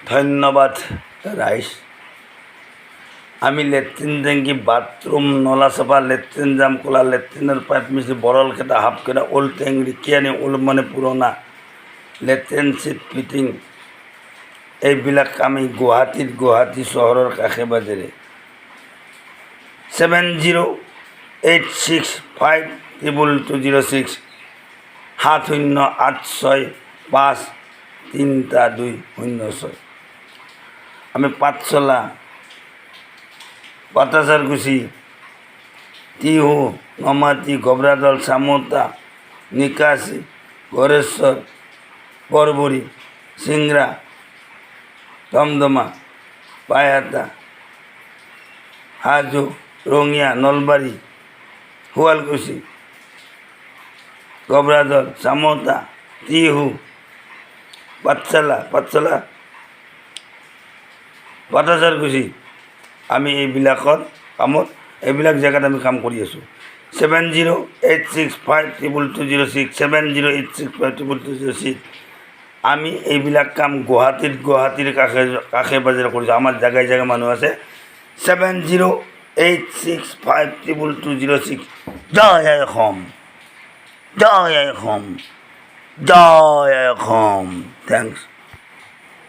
ধন্যবাদ ৰাইস। আমি লেট্ৰিন ট্যাঙ্কি বাথৰুম নলা চাফা লেট্ৰিন জাম খোলা লেট্ৰিনৰ পাইপ মিচি বৰল কেইটা হাফ কেইটা ওল্ড টেংকি কিয়ানি ওল্ড মানে পুৰণা লেট্ৰিন চিট ফিটিং এইবিলাক আমি গুৱাহাটী চহৰৰ কাষে বাজেৰে 7086522206 7086533206 আমি পাঠশালা পাতাসারকুচি টিহু নমাতি গবরাদল সামতা নিকাশি গড়েশ্বর বরবরি সিংড়া দমদমা পায়াতা হাজো রঙিয়া নলবাড়ি শুৱালকুছি গবৰাদল সামতা টিহু পাঠশালা পাতাসাৰকুচি আমি এইবিলাকত কামত এইবিলাক জেগাত আমি কাম কৰি আছোঁ 7086522206 7086522206 আমি এইবিলাক কাম গুৱাহাটীৰ কাষে বাজেৰে কৰিছোঁ। আমাৰ জেগাই মানুহ আছে 7086522206 জয় অসম জয় অসম জয় অসম। থেংকছ।